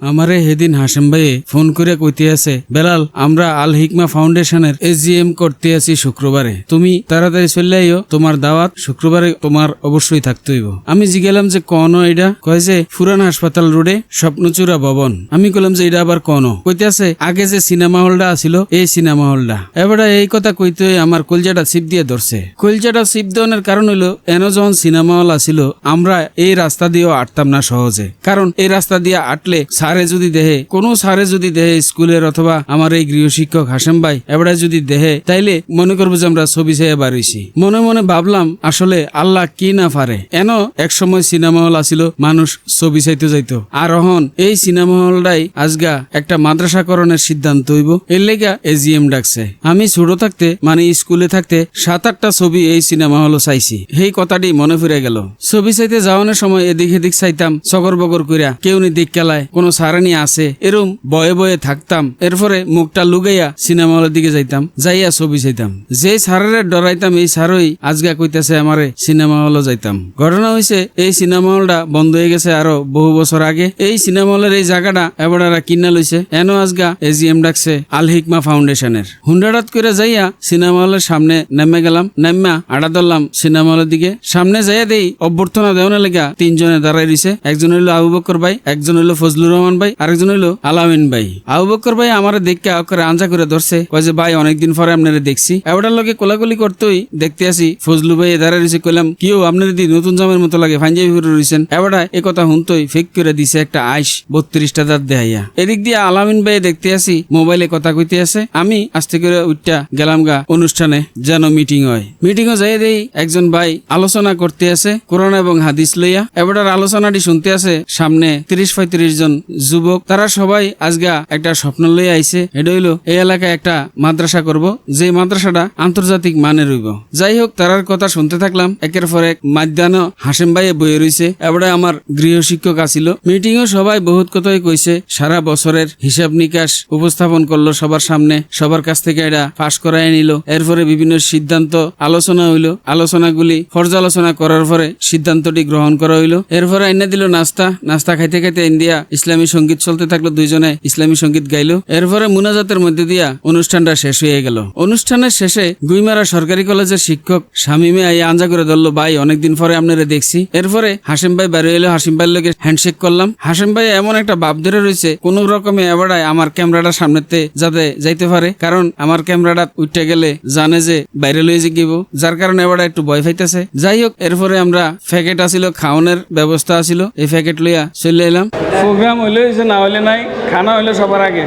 আমারে হেদিন হাসেম ভাইয়ে ফোন করে কইতে আছে, বেলাল আমরা আল হিকমা ফাউন্ডেশনের এজিএম করতে আছি শুক্রবারে, তুমি তাড়াতাড়ি চলে আইও, তোমার দাওয়াত শুক্রবারে তোমার অবশ্যই থাকতে হইব। আমি জিগেলাম যে কোন এটা, কয় যে পুরান হাসপাতাল রোডে স্বপ্নচূড়া ভবন। আমি কইলাম যে এটা আবার কোন, কইতে আছে আগে যে সিনেমা হলটা আছিল এই সিনেমা হলটা। এবারে এই কথা কইতে আমার কলজাটা চিপ দিয়ে ধরছে। কলজাটা চিপ দেওয়ার কারণ হইলো এনো যখন সিনেমা হল আছিল আমরা এই রাস্তা দিয়েও আটতাম না সহজে, কারণ এই রাস্তা দিয়ে আটলে সারে যদি দেহে কোনো সারে যদি দেহে স্কুলের অথবা আমার এই গৃহশিক্ষক হাসেম ভাই এবারে যদি দেহে তাইলে মনে করবো যে আমরা ছবি চাইয়া বাড়িছি। মনে মনে ভাবলাম আসলে আল্লাহ কি না পারে, এন এক সময় সিনেমা হল আছিল মানুষ ছবি চাইতে যাইতো, আর এখন এই সিনেমা হলটাই আজগা একটা মাদ্রাসাকরণের সিদ্ধান্ত হইব, এর লেগা এজিএম ডাকছে। আমি ছোট থাকতে মানে স্কুলে থাকতে 7-8টা ছবি এই সিনেমা হল চাইছি, সেই কথাটি মনে ফিরে গেল। ছবি চাইতে যাওয়ানোর সময় এদিক এদিক চাইতাম চকর বকর কইরা, কেউ নি দিক কেলায় কোনো সারানি আছে এরম বয়ে বয়ে থাকতাম। এরপরে মুখটা লুগাইয়া সিনেমা হলের দিকে যাইতাম, যাইয়া ছবি চাইতাম। যে সারের ডরাইতাম এই সারই আজগা কইতাছে আমারে সিনেমা হলে যাইতাম। ঘটনা হইছে এই সিনেমা হলটা বন্ধ হয়ে গেছে আরো বহু বছর আগে। এই সিনেমা হলের এই জায়গাটা এবারা কিনা লইছে, এনো আজগা এজিএম ডাকছে আল হিকমা ফাউন্ডেশনের। হুন্ডারাত করে যাইয়া সিনেমা হলের সামনে নেমে গেলাম, নেমা আড়া ধরলাম সিনেমা হলের দিকে। সামনে যাইয়া দেই অভ্যর্থনা দেওয়ার লেগা 3 জনে দাঁড়াই রইছে। একজন হইলো আবু বকর ভাই, একজন হইলো ফজলুর রহমান ভাই, আরেকজন হইলো আলামিন ভাই। আবু বকর ভাই আমারে দেখা করে আঞ্জা করে ধরছে, কয় যে ভাই অনেকদিন পরে আপনারে দেখছি। এবারটার লগে কোলাকুলি করতেই দেখতে আসি ফজলু ভাই দাঁড়াই রয়েছে। কইলাম কিও আপনার দিদি নতুন জামের মতো লাগে, পাঞ্জাবি পরে রয়েছেন। এবারটা এ কথা হুনতই ফেক করে দিছে একটা আইস 32টা দাঁত দেখাইয়া। এদিক দিয়ে আলামিন ভাই দেখতে আসি মোবাইলে কথা কইতে আছে। আমি আস্তে করে উঠটা গেলাম গা অনুষ্ঠানে, যেন মিটিং হয়। মিটিংও যাই দেই একজন ভাই আলোচনা করতে আছে কোরআন এবং হাদিস লইয়া। এবারটার আলোচনাটি শুনতে আছে সামনে 30-35 জন যুবক। তারা সবাই আজগা একটা স্বপ্ন লইয়া আইছে, এটা হইলো এই এলাকায় একটা মাদ্রাসা করব, যে মাদ্রাসাটা আন্তর্জাতিক মানের হইব। যাই হোক তারার কথা শুনতে থাকলাম। একের পর এক মাধ্যাহ্ন হাসেম ভাইয়ে বইয়ে রইছে, এবারে আমার গৃহশিক্ষক আসিল। মিটিংও সবাই বহুত কথাই কইছে, সারা বছরের হিসাব নিকাশ উপস্থাপন করলো সবার সামনে, সবার কাছ থেকে এটা পাশ করাই নিল। এরপরে বিভিন্ন সিদ্ধান্ত আলোচনা হইলো, আলোচনাগুলি পর্যালোচনা করার পরে সিদ্ধান্তটি গ্রহণ করা হইলো। এরপরে এনে দিল নাস্তা, নাস্তা খাইতে খাইতে ইন্ডিয়া ইসলামী সঙ্গীত চলতে থাকলো, 2 জনে ইসলামী সঙ্গীত গাইলো। এরপরে মুনাজাতের মধ্যে দিয়া অনুষ্ঠানটা শেষ হয়ে গেল। অনুষ্ঠানের শেষে গুইমারা সরকারি কলেজের শিক্ষক শামিমে আইয়া আঞ্জা করে ধরলো, ভাই অনেকদিন পরে আপনারা দেখছি। এরপরে হাসিম ভাই বেরিয়ে এলো, হাসিম ভাইয়ের লোকে হ্যান্ডশেক করলাম। হাসিম ভাই এমন একটা ভাব ধরে রয়েছে কোন রকমে এবারে আমার ক্যামেরাটা সামনেতে যাতে যাইতে পারে, কারণ আমার ক্যামেরাটা উঠতে গেলে জানে যে বাইরে লয়ে গিয়েব, যার কারণে এবারে একটু ভয় পাইতেছে। যাই হোক এরপরে আমরা প্যাকেট আসিল, খাওয়ানোর ব্যবস্থা আসিল, এই প্যাকেট লইয়া চলে এলাম। প্রোগ্রাম হইলে হয়েছে, না হইলে নাই, খানা হইলো সবার আগে।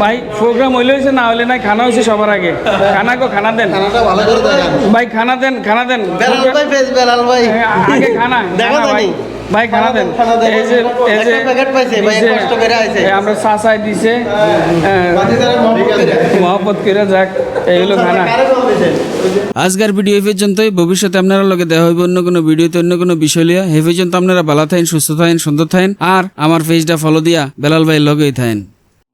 ভাই প্রোগ্রাম হইলে হয়েছে, না হইলে নাই, খানা হয়েছে সবার আগে। খানা গো, খানা দেন ভাই, খানা দেন, খানা দেন আগে, খানা ভাই, ভাই খানা দেন। এই যে আমরা চাচাই দিছে মহব্বত করে যাক, এই হলো খানা। আজকের ভিডিও এই পর্যন্তই। ভবিষ্যতে আপনারা লগে দেখা হইব অন্য কোনো ভিডিওতে অন্য কোনো বিষয় লিয়া। এই পর্যন্ত আপনারা ভালো থাকেন, সুস্থ থাকেন, সুন্দর থাকেন, আর আমার পেজটা ফলো দিয়া বেলাল ভাই লগেই থাকেন।